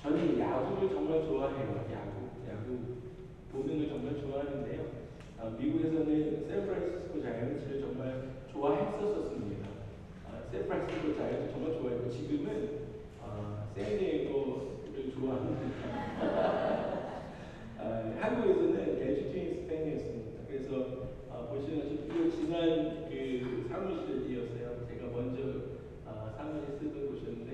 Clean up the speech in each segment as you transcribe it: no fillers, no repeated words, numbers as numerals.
저는 야구를 정말 좋아해요. 야구 보는 걸 정말 좋아하는데요. 미국에서는 샌프란시스코 자이언츠를 정말 좋아했었습니다. 샌프란시스코 자이언츠 정말 좋아했고 지금은 샌디에고를 좋아합니다. 한국에서는 LG 트윈스 팬이었습니다. 그래서 보시는 것처럼 지난 그 사무실이었어요. 제가 먼저 사무실 쓰던 곳이었는데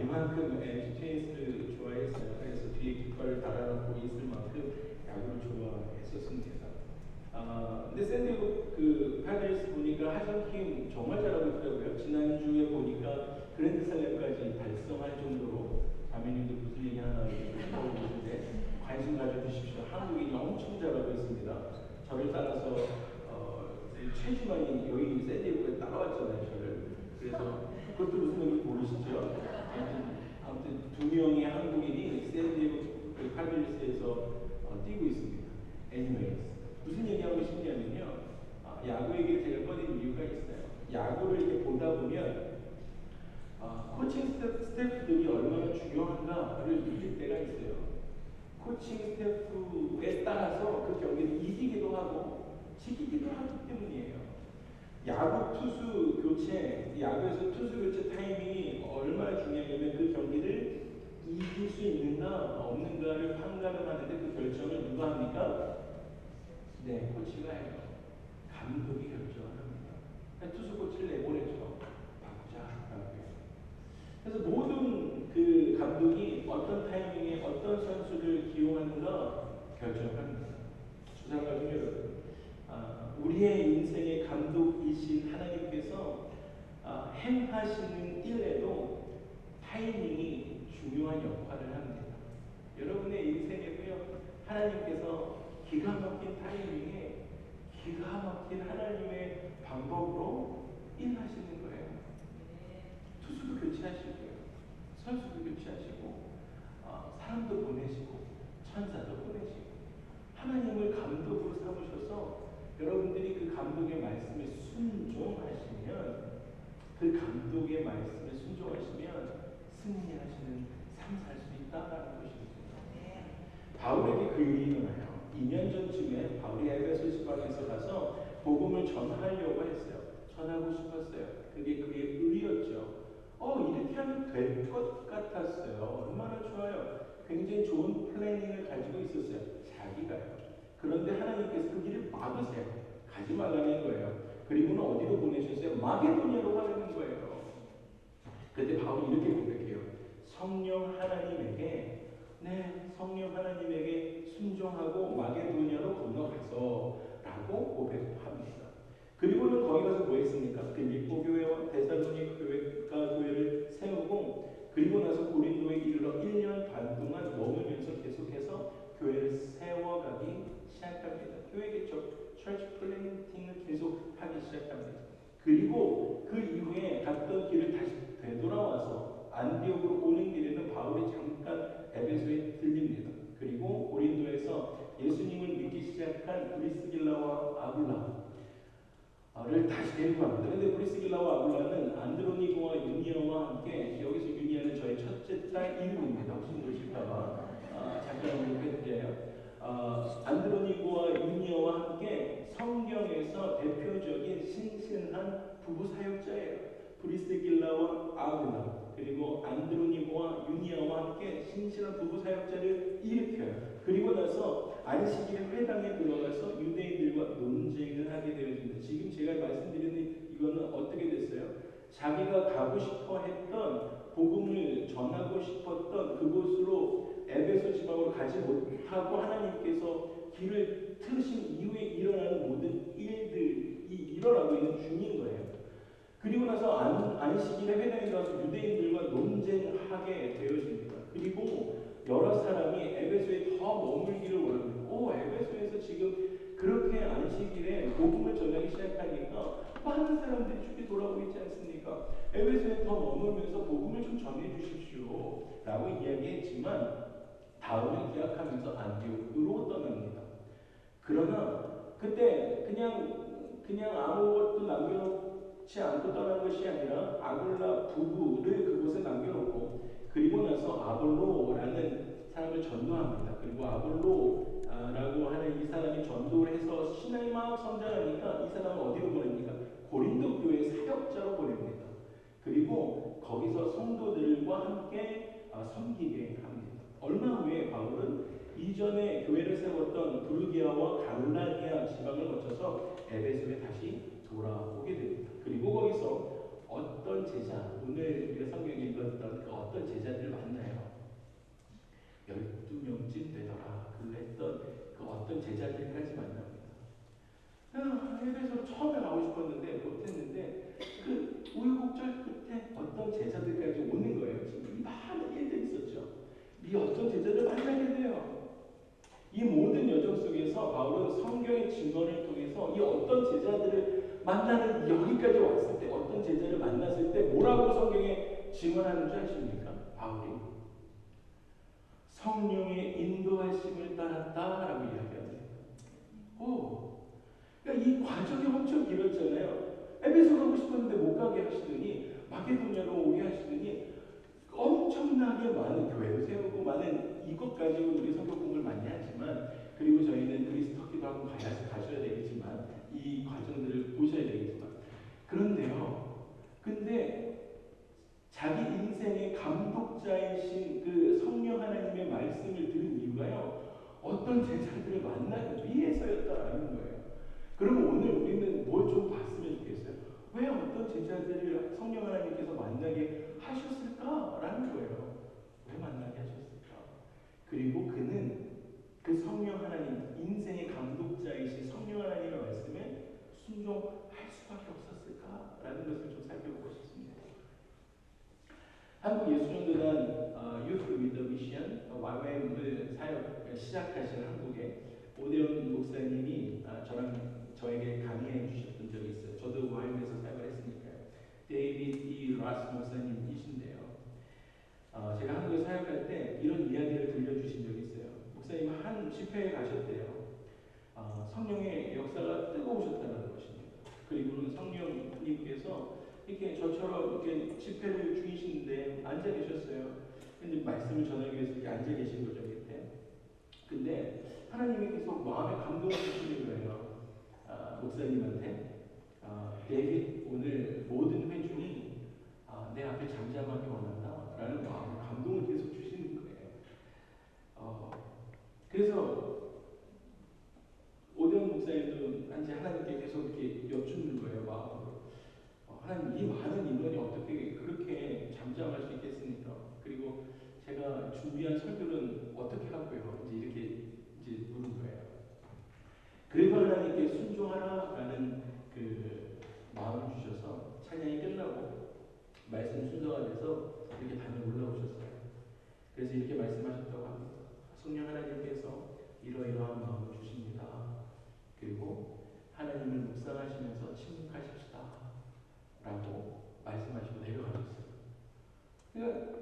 이만큼 LG 트윈스를 좋아했어요. 그래서 뒤에 깃발을 달아놓고 있을 만큼 야구를 좋아했었습니다. 근데 샌디에고 그 파드레스 보니까 하성킴 정말 잘하고 있더라고요. 지난주에 보니까 그랜드슬램까지 달성할 정도로 자매님도 무슨 얘기 하나 보고 계신데 관심 가져주십시오. 한국인이 엄청 잘하고 있습니다. 저를 따라서 최지만이 여기 샌디에고에 따라왔잖아요. 저를. 그래서 그것도 무슨 얘기 모르시죠? 아무튼 두 명의 한국인이 샌디에고 파드레스에서 뛰고 있습니다. anyways 무슨 얘기하고 싶냐면요. 야구 얘기를 제가 꺼낸 이유가 있어요. 야구를 이렇게 보다 보면 코칭 스태프들이 얼마나 중요한가를 느낄 때가 있어요. 코칭 스태프에 따라서 그 경기를 이기기도 하고 지키기도 하기 때문이에요. 야구 투수 교체, 야구에서 투수 교체 타이밍이 얼마나 중요하냐면 그 경기를 이길 수 있는가 없는가를 판단을 하는데 그 결정을 누가 합니까? 네, 코치가 해요. 감독이 결정을 합니다. 투수 코치를 내보내죠. 바꾸자라고 해요. 그래서 모든 그 감독이 어떤 타이밍에 어떤 선수를 기용하는가 결정을 합니다. 주장가족 여러분, 우리의 인생의 감독이신 하나님께서 행하시는 일에도 타이밍이 중요한 역할을 합니다. 여러분의 인생에도요, 하나님께서 기가 막힌 타이밍에 기가 막힌 하나님의 방법으로 일하시는 거예요. 투수도 교체하시고요, 선수도 교체하시고, 사람도 보내시고, 천사도 보내시고, 하나님을 감독으로 삼으셔서 여러분들이 그 감독의 말씀에 순종하시면, 그 감독의 말씀에 순종하시면 승리하시는 삶 살 수 있다라는 것입니다. 바울에게 그 일이 일어나요. 2년 전쯤에 바울이 에베소 지방에서 가서 복음을 전하려고 했어요. 전하고 싶었어요. 그게 그의 의였죠. 이렇게 하면 될 것 같았어요. 얼마나 좋아요. 굉장히 좋은 플래닝을 가지고 있었어요. 자기가요. 그런데 하나님께서 그 길을 막으세요. 가지 말라는 거예요. 그리고는 어디로 보내셨어요? 마게도냐로 가라는 거예요. 그때 바울이 이렇게 고백해요. 성령 하나님에게 순종하고 마게도냐로 건너가서 라고 고백합니다. 그리고는 거기 가서 뭐 했습니까? 빌립보 교회와 데살로니가 교회를 세우고, 그리고 나서 고린도에 이르러 1년 반 동안 머물면서 계속해서 교회를 세워가기 시작합니다. 교회의 철치 플랜팅을 계속 하기 시작합니다. 그리고 그 이후에 갔던 길을 다시 되돌아와서 안디옥으로 오는 길에는 바울이 잠깐 에베소에 들립니다. 그리고 고린도에서 예수님을 믿기 시작한 브리스길라와 아굴라를 다시 데리고 갑니다. 그런데 브리스길라와 아굴라는 안드로니고와 유니아와 함께, 여기서 유니아는 저의 첫째 딸 이름입니다. 혹시 모르실까봐 잠깐 언급해드려요. 안드로니고와 유니아와 함께 성경에서 대표적인 신실한 부부 사역자예요. 브리스길라와 아굴라, 그리고 안드로니고와 유니아와 함께 신실한 부부 사역자를 일으켜요. 그리고 나서 안식일에 회당에 들어가서 유대인들과 논쟁을 하게 되어집니다. 지금 제가 말씀드리는 이거는 어떻게 됐어요? 자기가 가고 싶어 했던, 복음을 전하고 싶었던 그곳으로 에베소 지방으로 가지 못하고 하나님께서 길을 트신 이후에 일어나는 모든 일들이 일어나고 있는 중인 거예요. 그리고 나서 안식일에 회당에 가서 유대인들과 논쟁하게 되어집니다. 그리고 여러 사람이 에베소에 더 머물기를 원합니다. 에베소에서 지금 그렇게 안식일에 복음을 전하기 시작하니까 많은 사람들이 주께 돌아오고 있지 않습니까? 에베소에 더 머물면서 복음을 좀 전해 주십시오 라고 이야기했지만 다음을 기약하면서 안디옥으로 떠납니다. 그러나 그때 그냥 아무것도 남겨놓지 않고 떠난 것이 아니라 아굴라 부부를 그곳에 남겨놓고, 그리고 나서 아볼로라는 사람을 전도합니다. 그리고 아볼로라고 하는 이 사람이 전도를 해서 신앙이 막 성장하니까 이 사람을 어디로 보냅니까? 고린도 교회 사역자로 보냅니다. 그리고 거기서 성도들과 함께 섬기게 합니다. 얼마 후에 바울은 이전에 교회를 세웠던 부르기아와 갈라디아 지방을 거쳐서 에베소에 다시 돌아오게 됩니다. 그리고 거기서 어떤 제자, 오늘 우리가 성경에 읽었던 그 어떤 제자들을 만나요. 12명쯤 되더라. 그랬던 그 어떤 제자들까지 만납니다. 에베소로 처음에 가고 싶었는데 못했는데 그 우여곡절 끝에 어떤 제자들까지 오는 거예요. 지금 이 많은 일들이 있었죠. 이 어떤 제자들을 만나게 돼요. 이 모든 여정 속에서 바울은 성경의 증거를 통해서 이 어떤 제자들을 만나는 여기까지 왔을 때 어떤 제자를 만났을 때 뭐라고 성경에 증언하는 줄 아십니까? 바울이 성령의 인도하심을 따랐다라고 이야기합니다. 그러니까 이 과정이 엄청 길었잖아요. 에베소 가고 싶었는데 못 가게 하시더니 마게도냐로 오게 하시더니 엄청나게 많은 교회를 세우고 많은 이것 가지고 우리 성경 공부를 많이 하지만 그리고 저희는 그리스 터키도 한번 가셔야 되겠지만 이 과정들을 보셔야 되겠지만 근데 자기 인생의 감독자이신 그 성령 하나님의 말씀을 들은 이유가요 어떤 제자들을 만나기 위해서였다라는 거예요. 그러면 오늘 우리는 뭘 좀 봤으면 좋겠어요. 왜 어떤 제자들을 성령 하나님께서 만나게 하셨을까라는 거예요. 왜 만나게 하셨을까? 그리고 그는 그 성령 하나님, 인생의 감독자이신 성령 하나님의 말씀에 순종할 수밖에 없었을까라는 것을 좀 살펴보고 싶습니다. 한국 예수전도단 유스 위더 미션 YWAM을 사역 시작하신 한국의 오대원 목사님이 저에게 강의해 주셨던 적이 있어요. 저도 YWAM에서 사역을 했으니까요. 데이비드 E. 라스 목사님이신데요. 제가 한국에 사역할 때 이런 이야기를 들려주신 적이 있어요. 목사님 한 집회에 가셨대요. 성령의 역사가 뜨거우셨다는 것입니다. 그리고는 성령님께서 이렇게 저처럼 이렇게 집회를 중이신데 앉아 계셨어요. 근데 말씀을 전하기 위해서 이렇게 앉아 계신 거죠, 밑에. 근데 하나님이 계속 마음에 감동을 주시는 거예요. 목사님한테. 데이빗, 오늘 모든 회중이 내 앞에 잠잠하기 원한다. 라는 마음의 감동을 계속 주시는 거예요. 그래서 오대원 목사님도 이제 하나님께 계속 이렇게 여쭙는 거예요, 마음으로. 하나님, 이 많은 인원이 어떻게 그렇게 잠잠할 수 있겠습니까? 그리고 제가 준비한 설교는 어떻게 하고요? 이렇게 물은 거예요. 그리고 하나님께 순종하라라는 그 마음을 주셔서 찬양이 끝나고 말씀 순서가 돼서 이렇게 단에 올라오셨어요. 그래서 이렇게 말씀하셨다고 합니다. 성령 하나님께서 이러이러한 마음을 주십니다. 그리고 하나님을 묵상하시면서 침묵하십시다. 라고 말씀하시고 내려가셨어요. 그러니까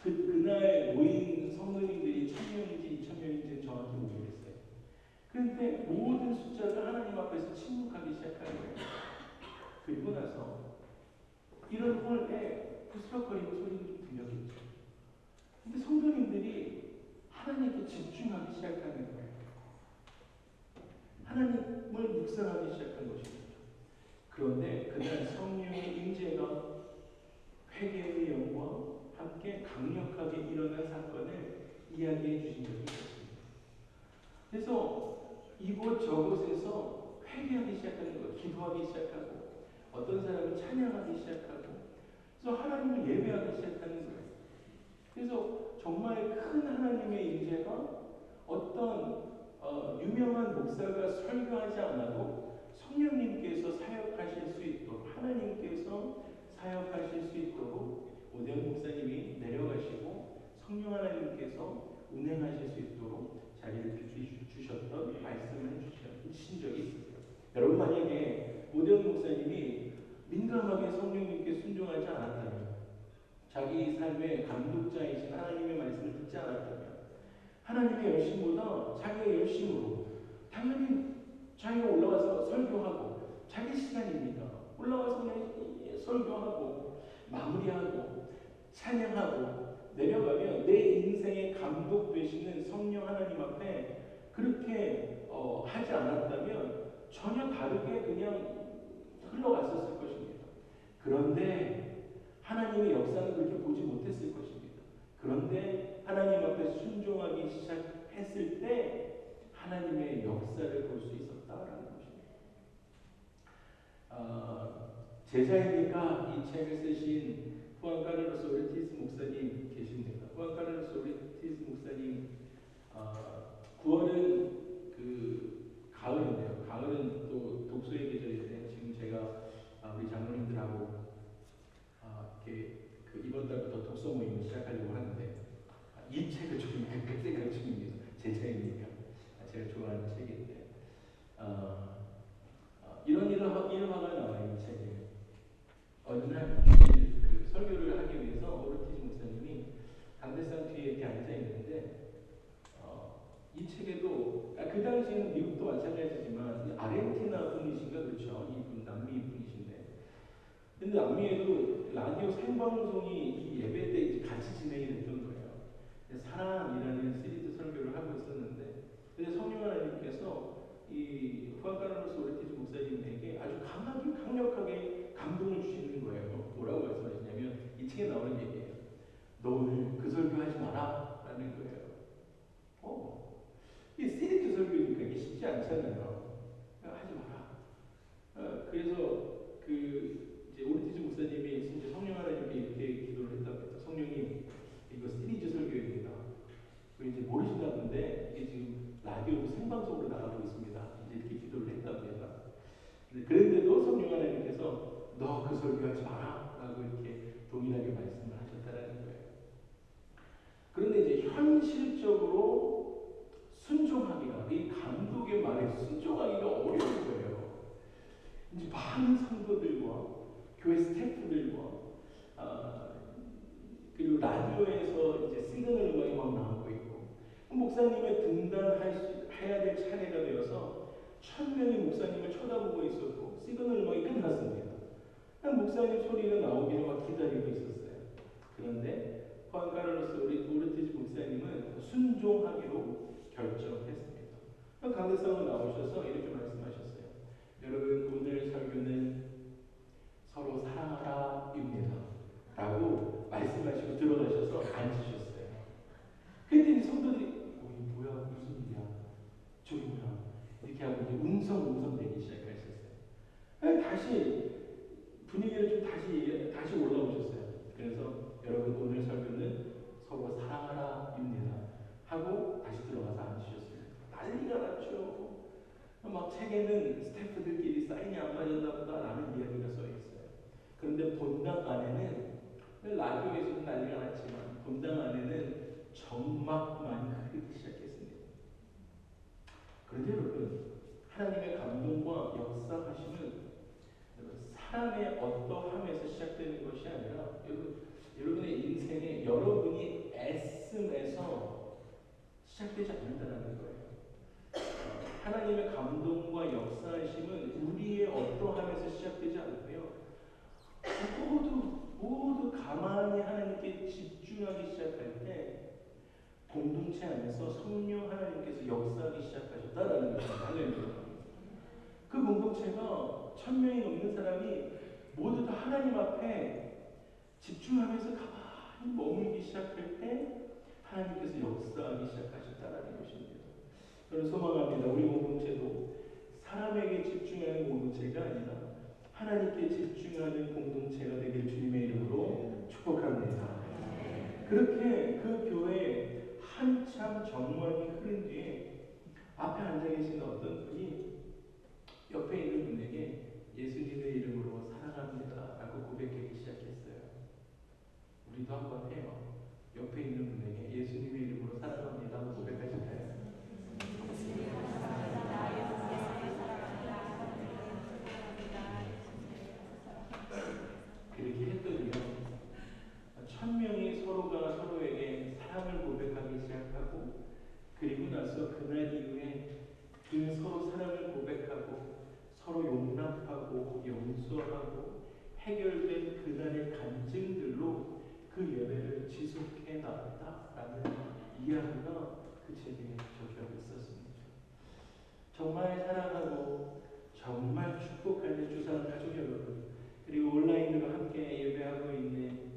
그날 모인 성도님들이 1000명인지 2000명인지 정확히 모르겠어요. 그런데 모든 숫자가 하나님 앞에서 침묵하기 시작하는 거예요. 그리고 나서 이런 홀에 부스럭거리는 소리도 좀 들렸겠죠. 근데 성도님들이 하나님께 집중하기 시작하는 거예요. 하나님을 묵상하기 시작한 것입니다. 그런데 그날 성령의 임재가 회개의 영과 함께 강력하게 일어난 사건을 이야기해 주신 적이 있습니다. 그래서 이곳 저곳에서 회개하기 시작하는 것, 기도하기 시작하고 어떤 사람은 찬양하기 시작하고 그래서 하나님을 예배하기 시작하는 거예요. 그래서 정말 큰 하나님의 임재가 어떤 유명한 목사가 설교하지 않아도 성령님께서 사역하실 수 있도록 하나님께서 사역하실 수 있도록 오대원 목사님이 내려가시고 성령 하나님께서 운행하실 수 있도록 자리를 주셨던 말씀을 해주신 적이 있습니다. 여러분 만약에 오대원 목사님이 민감하게 성령님께 순종하지 않았다면 자기 삶의 감독자이신 하나님의 말씀을 듣지 않았다면 하나님의 열심보다 자기의 열심으로 당연히 자기가 올라와서 설교하고 자기 시간입니다. 올라와서 그냥 설교하고 마무리하고 찬양하고 내려가면 내 인생의 감독 되시는 성령 하나님 앞에 그렇게 하지 않았다면 전혀 다르게 그냥 흘러갔었을 것입니다. 그런데 하나님의 역사는 그렇게 보지 못했을 것입니다. 그런데 하나님 앞에 순종하기 시작했을 때 하나님의 역사를 볼 수 있었다라는 것입니다. 제자이니까 이 책을 쓰신 후안 카를로스 오르티스 목사님 계십니다. 후안 카를로스 오르티스 목사님 9월은 그 가을인데요. 가을은 또 독서의 계절인데 지금 제가 우리 장로님들하고 이렇게 그 이번 달부터 독서 모임을 시작하려고 하는데 이 책을 좀 생각 중입니다. 제 책이니까 제가 좋아하는 책인데 이런 일화가 나와요. 이 책에 어느 날 그 설교를 하기 위해서 오르티즈 목사님이 강대상 뒤에 이렇게 앉아 있는데 이 책에도 그 당시에는 미국도 마찬가지지만 아르헨티나 분이신가 그렇죠. 이분 남미 분이신데 근데 남미에도 라디오 생방송이 이 예배 때 이제 같이 진행이 됐던 거예요. 사랑이라는 시리즈 설교를 하고 있었는데 근데 성령 하나님께서 이 후안 카를로스 오르티즈 목사님에게 아주 강력하게 감동을 주시는 거예요. 뭐라고 말씀하시냐면 이 책에 나오는 얘기예요. 너 오늘 그 설교하지 마라 라는 거예요. 이 시리즈 설교니까 이게 쉽지 않잖아요. 하지 마라. 그래서 그 이제 오르티즈 목사님이 이제 성령 하나님께 이렇게 기도를 했답니다. 성령님, 이거 시리즈 설교입니다. 이제 모르시나 본데 이게 지금 라디오 생방송으로 나가고 있습니다. 이제 이렇게 기도를 했답니다. 그런데도 성령 하나님께서 너 그 설교하지 마라 라고 이렇게 동일하게 말씀을 하셨다라는 거예요. 그런데 이제 현실적으로 순종하기가, 이 감독의 말에 순종하기가 어려운 거예요. 이제 많은 성도들과 교회 스태프들과 그리고 라디오에서 이제 시그널 음악이 막 나오고 있고 목사님의 등단해야 될 차례가 되어서 1000명의 목사님을 쳐다보고 있었고 시그널 음악이 끝났습니다. 목사님 소리가 나오기를 막 기다리고 있었어요. 그런데 후안 카를로스 오르티즈 목사님은 순종하기로 결정했습니다. 강대상으로 나오셔서 이렇게 말씀하셨어요. 여러분 오늘 설교는 서로 사랑하라입니다. 라고 말씀하시고 들어가셔서 앉으셨어요. 그랬더니 성도들이 뭐야 무슨 일이야 저기 뭐야 이렇게 하고 이제 웅성웅성 되기 시작하셨어요. 다시 분위기를 좀 다시 올라오셨어요. 그래서 여러분 오늘 설교는 서로 사랑하라입니다. 하고 다시 들어가서 앉으셨어요. 난리가 났죠. 막 책에는 스태프들끼리 사인이 안 맞았나 보다 라는 이야기가 써 있어요. 그런데 본당 안에는 라디오에서도 난리가 났지만 본당 안에는 정막만이 흐르기 시작했습니다. 그런데 여러분 하나님의 감동과 역사하심은 사람의 어떠함에서 시작되는 것이 아니라 여러분의 인생에 여러분이 애씀에서 시작되지 않는다는 거예요. 하나님의 감동과 역사하심은 우리의 어떠함에서 시작되지 않고요. 모두 가만히 하나님께 집중하기 시작할 때 공동체 안에서 성령 하나님께서 역사하기 시작하셨다라는 것입니다. 그 공동체가 1000명이 넘는 사람이 모두 다 하나님 앞에 집중하면서 가만히 머물기 시작할 때 하나님께서 역사하기 시작하셨다라는 것입니다. 저는 소망합니다. 우리 공동체도 사람에게 집중하는 공동체가 아니라 하나님께 집중하는 공동체가 되길 주님의 이름으로 축복합니다. 그렇게 그 교회에 한참 정막이 흐른 뒤에 앞에 앉아 계신 어떤 분이 옆에 있는 분에게 예수님의 이름으로 사랑합니다 라고 고백하기 시작했어요. 우리도 한번 해요. 옆에 있는 분에게 예수님의 이름으로 사랑합니다 하고 고백하실까요? 그렇게 했더니요 1000명이 서로가 서로에게 사랑을 고백하기 시작하고 그리고 나서 그날 이후에 그 서로 사랑을 고백하고 서로 용납하고 용서하고 해결된 그날의 간증들로 그 예배를 지속해 나가고 그 책에 적혀하고 있었습니다. 정말 사랑하고 정말 축복하는 주상 가족 여러분, 그리고 온라인으로 함께 예배하고 있는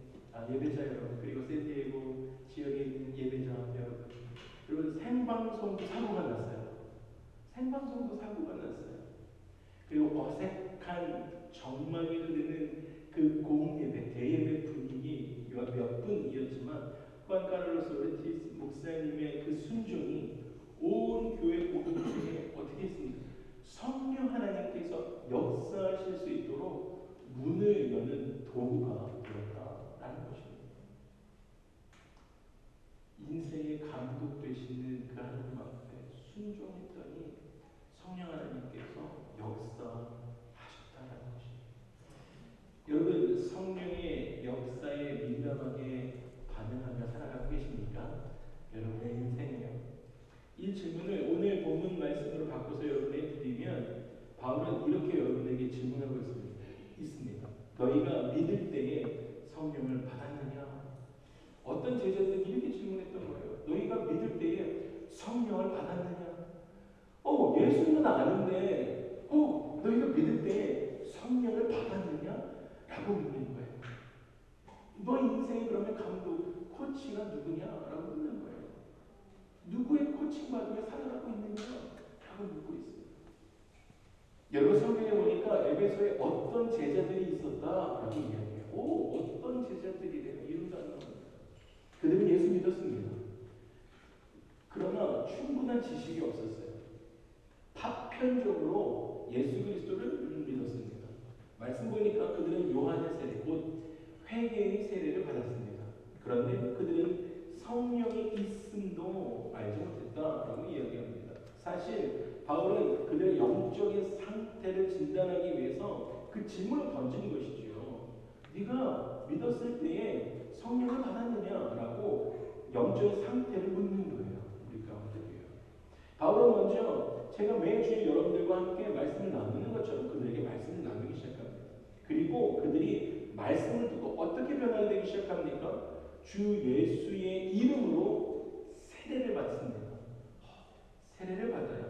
예배자 여러분, 그리고 샌디에고 지역에 있는 예배자 여러분, 생방송도 사고가 났어요. 생방송도 사고가 났어요. 그리고 어색한 정막이 흐르는 그 공예배, 대예배 분위기 몇 분이었지만 후안카를로스 오르티스 목사님의 그 순종이 온 교회 공동체에 어떻게 했습니까? 성령 하나님께서 역사하실 수 있도록 문을 여는 도구가 되었다라는 것입니다. 인생의 감독 되시는 그 하나님 앞에 순종했더니 성령 하나님께서 역사하셨다는 것입니다. 여러분, 성령의 역사에 민감하게 반응하며 살아가고 계십니까? 여러분의 인생이요. 이 질문을 오늘 본문 말씀으로 바꿔서 여러분에게 드리면 바울은 이렇게 여러분에게 질문하고 있습니다. 너희가 믿을 때에 성령을 받았느냐? 어떤 제자들이 이렇게 질문했던 거예요. 너희가 믿을 때에 성령을 받았느냐? 예수는 아는데 너희가 믿을 때에 성령을 받았느냐? 라고 묻는 거예요. 너 인생에 그러면 감독, 코치가 누구냐? 라고 묻는 거예요. 누구의 코칭 받으며 살아가고 있느냐? 라고 묻고 있어요. 여러분, 성경에 보니까 에베소에 어떤 제자들이 있었다라고 이야기해요. 어떤 제자들이래요. 이런 단어. 그들은 예수 믿었습니다. 그러나 충분한 지식이 없었어요. 파편적으로 예수 그리스도를 믿었습니다. 말씀 보니까 그들은 요한의 세례, 곧 회개의 세례를 받았습니다. 그런데 그들은 성령이 있음도 알지 못했다라고 이야기합니다. 사실 바울은 그들의 영적인 상태를 진단하기 위해서 그 질문을 던지는 것이지요. 네가 믿었을 때에 성령을 받았느냐라고 영적인 상태를 묻는 거예요. 우리 가운데요. 바울은 먼저 제가 매주 여러분들과 함께 말씀을 나누는 것처럼 그들에게 말씀을 나누기 시작합니다. 그리고 그들이 말씀을 듣고 어떻게 변화되기 시작합니까? 주 예수의 이름으로 세례를 받습니다. 세례를 받아요.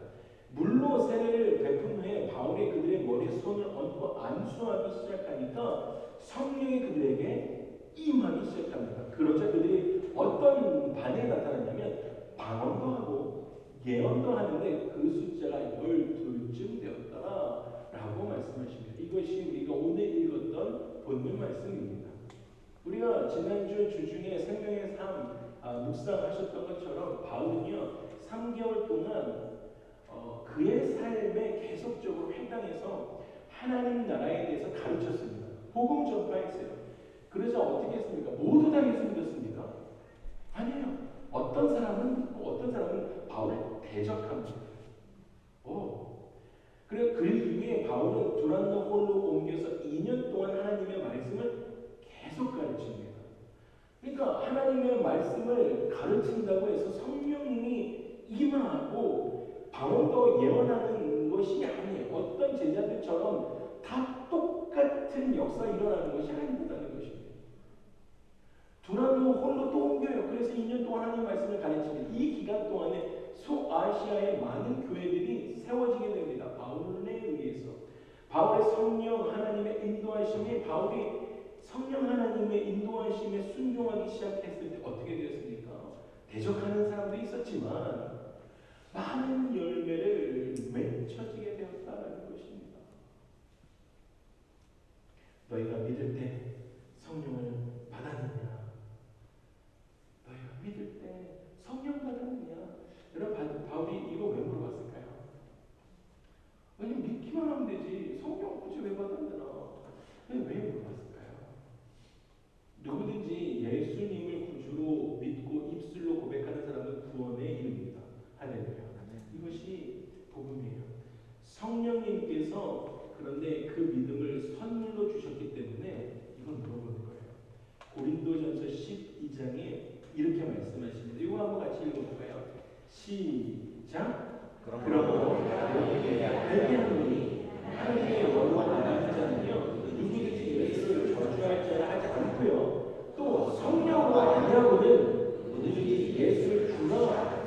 물로 세례를 베푼 후에 바울이 그들의 머리에 손을 얹고 안수하기 시작하니까 성령이 그들에게 임하기 시작합니다. 그러자 그들이 어떤 반응이 나타났냐면 방언도 하고 예언도 하는데 그 숫자가 12쯤 되었다라고 말씀하십니다. 이것이 우리가 오늘 읽었던 본문 말씀입니다. 우리가 지난주 주중에 생명의 삶 묵상하셨던 것처럼 바울은요 3개월 동안 그의 삶에 계속적으로 회당에서 하나님 나라에 대해서 가르쳤습니다. 복음 전파했어요. 그러자 어떻게 했습니까? 모두 다 예수 믿었습니까? 아니에요. 어떤 사람은 바울을 대적합니다. 그래 그 이후에 바울은 두란노 홀로 옮겨서 2년 동안 하나님의 말씀을 계속 가르칩니다. 그러니까 하나님의 말씀을 가르친다고 해서 성령님이 임하고 방언도 예언하는 것이 아니에요. 어떤 제자들처럼 다 똑같은 역사가 일어나는 것이 아니다는 것입니다. 두란노 홀로 또 옮겨요. 그래서 2년 동안 하나님 말씀을 가르칩니다. 이 기간 동안에 소아시아의 많은 교회들이 세워지게 됩니다. 바울에 의해서. 바울의 성령 하나님의 인도하심이 바울이 성령 하나님의 인도하심에 순종하기 시작했을 때 어떻게 되었습니까? 대적하는 사람도 있었지만 많은 열매를 맺혀지게 되었다는 것입니다. 너희가 믿을 때 성령을 받았느냐? 너희가 믿을 때 성령 받았느냐? 여러분, 바울이 이거 왜 물어봤을까요? 왜냐면 믿기만 하면 되지 성령 굳이 왜 받았느냐? 왜 물어봤을까요? 누구든지 예수님을 구주로 믿고 입술로 고백하는 사람은 구원에 이릅니다. 할렐루야. 이것이 복음이에요. 성령님께서 그런데 그 믿음을 선물로 주셨기 때문에 이걸 물어보는 거예요. 고린도전서 12장에 이렇게 말씀하십니다. 이거 한번 같이 읽어볼까요? 시작. 그러므로 너희에게 회개하노니 하나님의 영으로 만난 자는요 누구든지 예수를 저주할 자라 하지 않고요 또 성령으로 아니하고는 누구든지 예수를 주라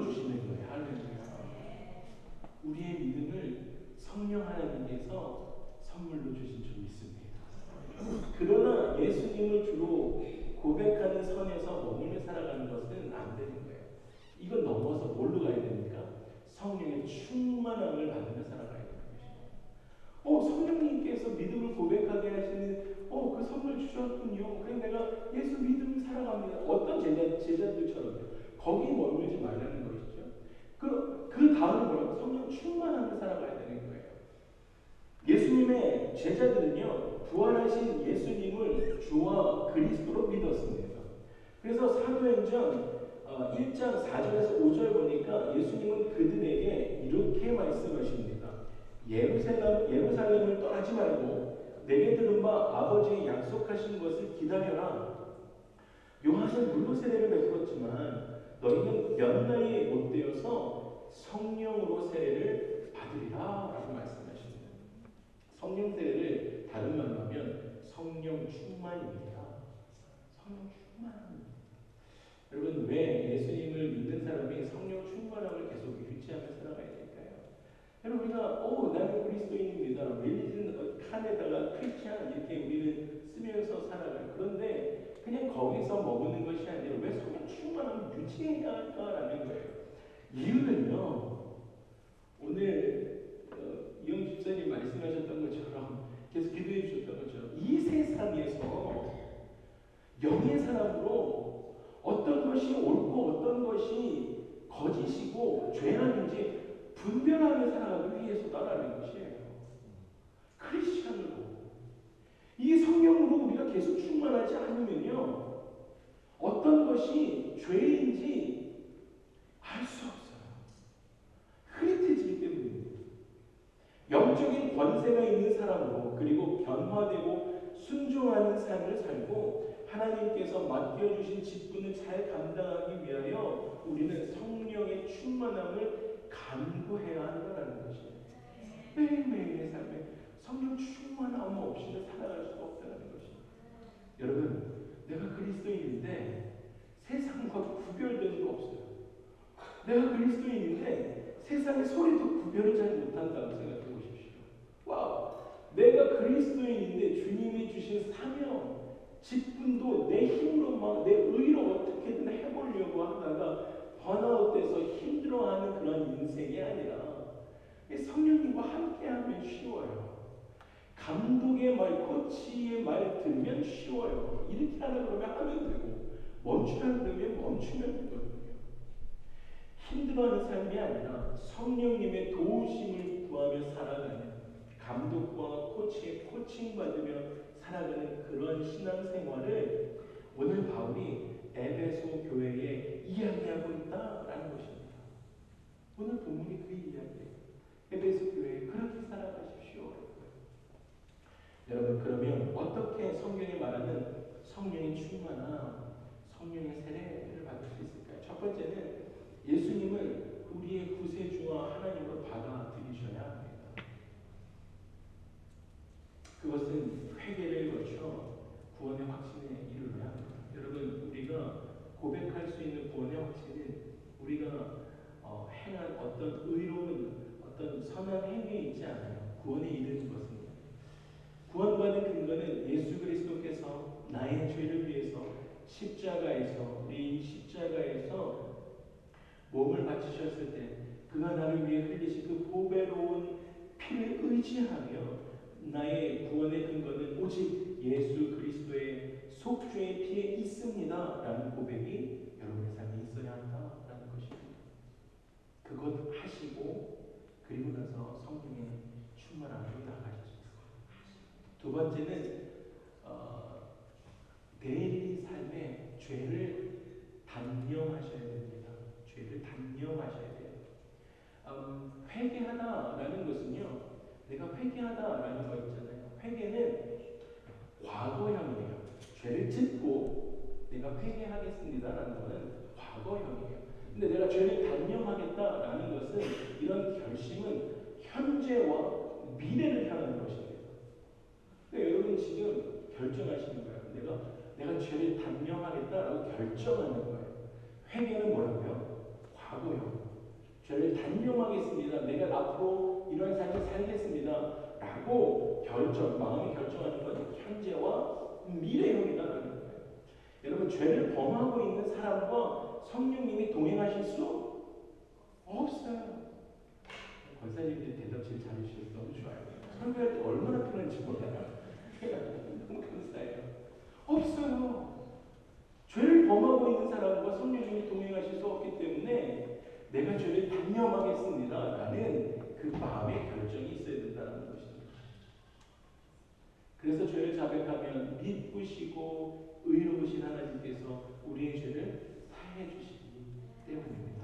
주시는 거예요. 할렐루야. 우리의 믿음을 성령 하나님께서 선물로 주신 줄 믿습니다. 그러나 예수님을 주로 고백하는 선에서 머물며 살아가는 것은 안 되는 거예요. 이건 넘어서 뭘로 가야 됩니까? 성령의 충만함을 받으며 살아가야 되는 것이에요. 성령님께서 믿음을 고백하게 하시는 그 선물 주셨군요. 그래서 내가 예수 믿음을 살아갑니다. 어떤 제자들처럼요. 거기 머물지 말라는 것이죠. 그 다음은 뭐라고? 성령 충만함을 살아가야 되는 거예요. 예수님의 제자들은요, 부활하신 예수님을 주와 그리스도로 믿었습니다. 그래서 사도행전 1장 4절에서 5절 보니까 예수님은 그들에게 이렇게 말씀하십니다. 예루살렘을 떠나지 말고 내게 들은 바 아버지의 약속하신 것을 기다려라. 요한은 물로 세례를 베풀었지만 너희는 몇 나이에 못 되어서 성령으로 세례를 받으리라 라고 말씀하십니다. 성령 세례를 다른 말로 하면 성령 충만입니다. 성령 충만입니다. 여러분, 왜 예수님을 믿는 사람이 성령 충만함을 계속 유지하며 살아가야 될까요? 여러분, 우리가 나는 그리스도인입니다. 릴리즌 칸에다가 크리스찬 이렇게 우리는 쓰면서 살아가요. 그런데 그냥 거기서 머무는 것이 아니라 왜 성령 충만함을 유지해야 할까라는 거예요. 이유는요, 오늘 이영 집사님 말씀하셨던 것처럼 계속 기도해 주셨던 것처럼 이 세상에서 영의 사람으로 어떤 것이 옳고 어떤 것이 거짓이고 죄악인지 분별하며 살아가기 위해서다라는 것이에요. 크리스천으로 이 성령으로 우리가 계속 충만하지 않으면요, 어떤 것이 죄인지 알 수 없어요. 흐릿해지기 때문입니다. 영적인 권세가 있는 사람으로, 그리고 변화되고 순종하는 삶을 살고 하나님께서 맡겨주신 직분을 잘 감당하기 위하여 우리는 성령의 충만함을 간구해야 한다는 것이에요. 매일매일의 삶에 성령 충만함 없이는 살아갈 수가 없다는 것입니다. 여러분, 내가 그리스도인인데 세상과 구별되는 거 없어요. 내가 그리스도인인데 세상의 소리도 구별을 잘 못한다고 생각해 보십시오. 와우, 내가 그리스도인인데 주님이 주신 사명, 직분도 내 힘으로 내 의로 어떻게든 해보려고 하다가 번아웃돼서 힘들어하는 그런 인생이 아니라 성령님과 함께하면 쉬워요. 감독의 말, 코치의 말 들으면 쉬워요. 이렇게 하라 그러면 하면 되고, 멈추라 그러면 멈추면 되거든요. 힘들어하는 삶이 아니라 성령님의 도우심을 구하며 살아가는, 감독과 코치의 코칭 받으며 살아가는 그런 신앙생활을 오늘 바울이 에베소 교회에 이야기하고 있다라는 것입니다. 오늘 본문이 그 이야기예요. 에베소 교회에 그렇게 살아가십시오. 여러분, 그러면 어떻게 성경이 말하는 성령의 충만함, 성령의 세례를 받을 수 있을까요? 첫 번째는 예수님을 우리의 구세주와 하나님으로 받아들이셔야 합니다. 그것은 회개를 거쳐 구원의 확신에 이르러야 합니다. 여러분, 우리가 고백할 수 있는 구원의 확신은 우리가 행한 어떤 의로운 어떤 선한 행위에 있지 않아요. 구원에 이르는 것은 구원받은 근거는 예수 그리스도께서 나의 죄를 위해서 십자가에서, 우리 십자가에서 몸을 바치셨을 때 그가 나를 위해 흘리신 그 보배로운 피를 의지하며 나의 구원의 근거는 오직 예수 그리스도의 속죄의 피에 있습니다 라는 고백이 여러분의 삶에 있어야 한다라는 것입니다. 그것 하시고 그리고 나서 성령의 충만함으로 나가시죠. 두 번째는 데일리 삶에 죄를 단념하셔야 됩니다. 죄를 단념하셔야 돼요. 회개하다라는 것은요, 내가 회개하다라는 거 있잖아요. 회개는 과거형이에요. 죄를 짓고 내가 회개하겠습니다라는 것은 과거형이에요. 근데 내가 죄를 단념하겠다라는 것은, 이런 결심은 현재와 미래를 향하는 것입니다. 그러니까 여러분 지금 결정하시는 거예요. 내가 죄를 단념하겠다라고 결정하는 거예요. 회개는 뭐라고요? 과거형. 죄를 단념하겠습니다. 내가 앞으로 이런 삶을 살겠습니다. 라고 마음이 결정하는 건 현재와 미래형이다라는 거예요. 여러분, 죄를 범하고 있는 사람과 성령님이 동행하실 수 없어요. 권사님들이 대답 제일 잘해주셔서 너무 좋아요. 설교할 때 얼마나 편한지 몰라요. 너무 감사해요. 없어요. 죄를 범하고 있는 사람과 성령님이 동행하실 수 없기 때문에 내가 죄를 단념하겠습니다 라는 그 마음의 결정이 있어야 된다는 것입니다. 그래서 죄를 자백하면 믿으시고 의로우신 하나님께서 우리의 죄를 사해 주시기 때문입니다.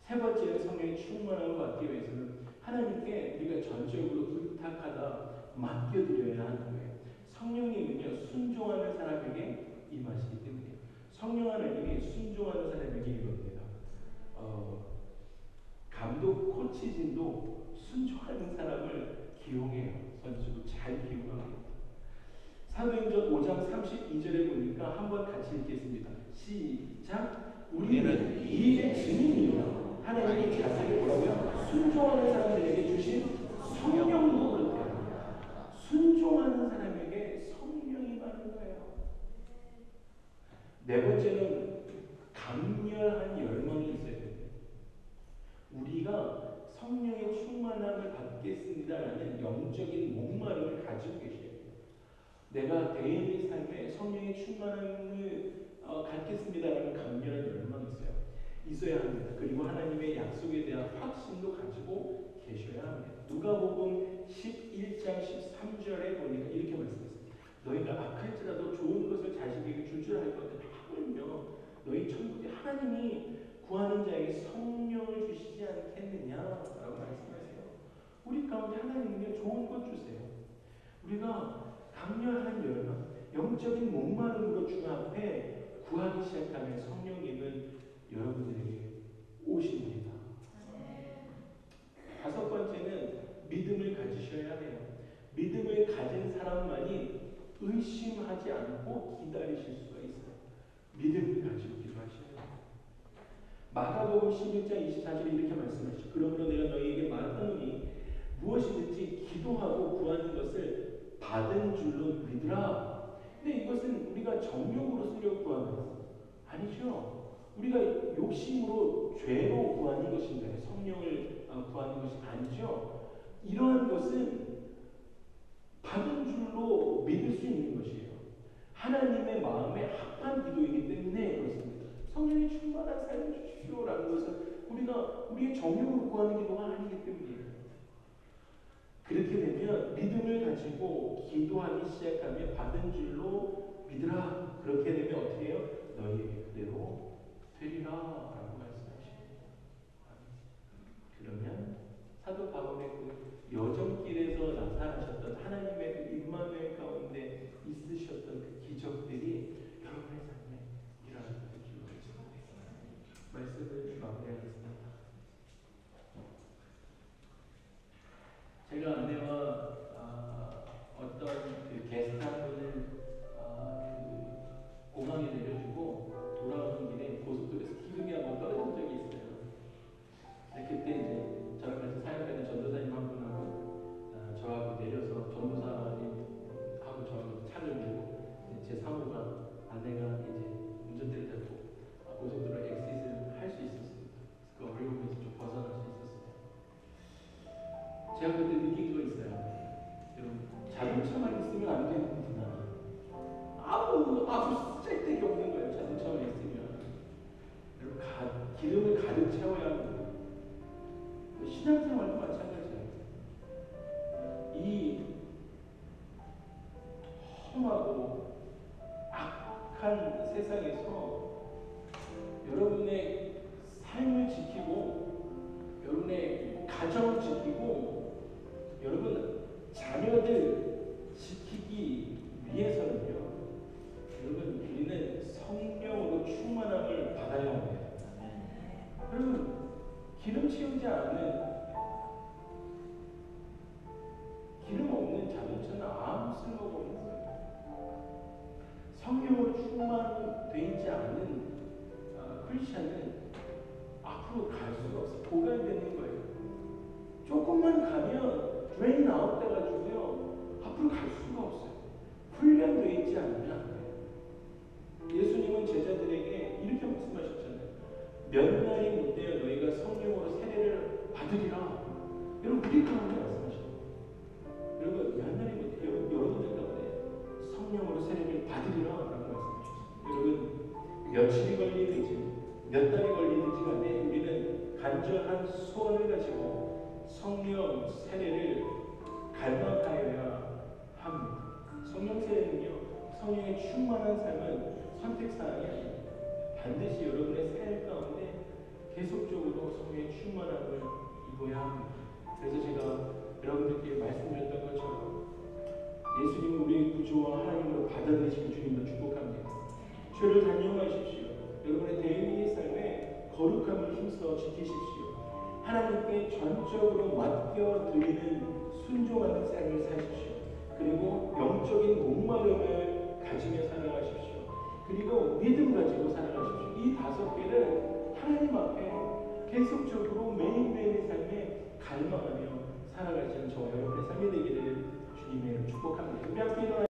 세 번째는 성령의 충만함을 받기 위해서는 하나님께 우리가 전적으로 의탁하다 맡겨드려야 하는 거예요. 성령님은요, 순종하는 사람에게 임하시기 때문이에요. 성령 하나님이 순종하는 사람에게 임합니다. 감독 코치진도 순종하는 사람을 기용해요. 선수도 잘 기용합니다. 사도행전 5장 32절에 보니까 한번 같이 읽겠습니다. 시작. 우리는 이 일의 증인이요 하나님이 자세히 뭐라고요? 순종하는 사람들에게 주신 성령도 그렇대요. 순종하는 사람에게 성령이 많은 거예요. 네 번째는 강렬한 열망이 있어야 됩니다. 우리가 성령의 충만함을 받겠습니다라는 영적인 목마름을 가지고 계셔야 돼요. 내가 개인의 삶에 성령의 충만함을 갖겠습니다라는 강렬한 열망이 있어야 합니다. 그리고 하나님의 약속에 대한 확신도 가지고 계셔야 합니다. 누가복음 11장 13절에 보니까 이렇게 말씀했습니다. 너희가 악할지라도 좋은 것을 자식에게 줄 알 건데 하물며 너희 천국에 하나님이 구하는 자에게 성령을 주시지 않겠느냐라고 말씀하세요. 우리 가운데 하나님은요, 좋은 것 주세요. 우리가 강렬한 열망, 영적인 목마름으로 주 앞에 구하기 시작하면 성령님은 여러분들에게 오십니다. 다섯 번째는 믿음을 가지셔야 해요. 믿음을 가진 사람만이 의심하지 않고 기다리실 수가 있어요. 믿음을 가지고 기도하셔야 해요. 마가복음 16장 24절에 이렇게 말씀하시죠. 그러므로 내가 너희에게 말하노니 무엇이든지 기도하고 구하는 것을 받은 줄로 믿으라. 근데 이것은 우리가 정욕으로 쓰려고 구하는 것 아니죠. 우리가 욕심으로 죄로 구하는 것인가요? 성령을 구하는 것이 아니죠. 이러한 것은 받은 줄로 믿을 수 있는 것이에요. 하나님의 마음에 합한 기도이기 때문에 그렇습니다. 성령이 충만한 삶을 주십시오라는 것은 우리가 우리의 정욕으로 구하는 기도가 아니기 때문이에요. 그렇게 되면 믿음을 가지고 기도하기 시작하면 받은 줄로 믿으라. 그렇게 되면 어떻게 해요? 너희에게 그대로 되리라 라고 말씀하십니다. 그러면 사도 바울의 그 여정길에서 나타나셨던 하나님의 그 임마누엘 가운데 있으셨던 그 기적들이 여러분의 삶에 일어나는 줄 믿습니다. 말씀을 마무리하겠습니다. 제가 아내와 어떤 그 게스트 한 분을 공항에 내려주고 돌아오는 길에 고속도로에서 기름이 한번 떨어진 적이 있어요. 그때 이제 저랑 같이 사역하는 전도사님 한 분하고 저하고 내려서 전도사님하고 저하고 차를 밀고 제 사모가 아내가 이제 운전대를 잡고 고속도로 엑시트를 할 수 있었습니다. 그 어려움에서 좀 벗어날 수 있었습니다. 제가 그때 느낀 거 있어요. 여러분, 자동차만 있으면 안 되는구나. 아무 쓸데기 없는 거예요. 자동차만 있으면. 여러분, 기름을 가득 채워야 합니다. 신앙생활도 마찬가지예요. 이 험하고 악한 세상에서 여러분의 삶을 지키고 여러분의 가정을 지키고 여러분 자녀들 지키기 위해서는요, 여러분 우리는 성령으로 충만함을 받아야 합니다. 여러분, 기름 채우지 않은 기름 없는 자동차는 아무 쓸모가 없는 거예요. 성령으로 충만되어 있지 않은 크리스천은 앞으로 갈 수가 없어요. 고갈되는 거예요. 조금만 가면 드레인 아웃 돼가지고요. 앞으로 갈 수가 없어요. 훈련되어 있지 않으면 안 돼요. 예수님은 제자들에게 이렇게 말씀하셨잖아요. 몇 날이 못되어 너희가 성령으로 세례를 받으리라. 여러분 우리 가운데 말씀하셨어요. 여러분 몇 날이 못되어 여러분들 가운데 성령으로 세례를 받으리라 라고 말씀하셨어요. 여러분 며칠이 걸리든지 몇 달이 걸리든지 간에 우리는 간절한 소원을 가지고 성령 세례를 갈망하여야 합니다. 성령 세례는요, 성령의 충만한 삶은 선택사항이 아닙니다. 반드시 여러분의 삶 가운데 계속적으로 성령의 충만함을 입어야 합니다. 그래서 제가 여러분들께 말씀드렸던 것처럼 예수님 우리의 구주와 하나님으로 받아들이신 주님도 축복합니다. 죄를 단용하십시오. 여러분의 대인의 삶에 거룩함을 힘써 지키십시오. 하나님께 전적으로 맡겨드리는 순종하는 삶을 사십시오. 그리고 영적인 목마름을 가지며 살아가십시오. 그리고 믿음 가지고 살아가십시오. 이 5개를 하나님 앞에 계속적으로 매일매일의 삶에 갈망하며 살아가시는 저와 여러분의 삶이 되기를 주님의 이름으로 축복합니다. 우리 함께 일어나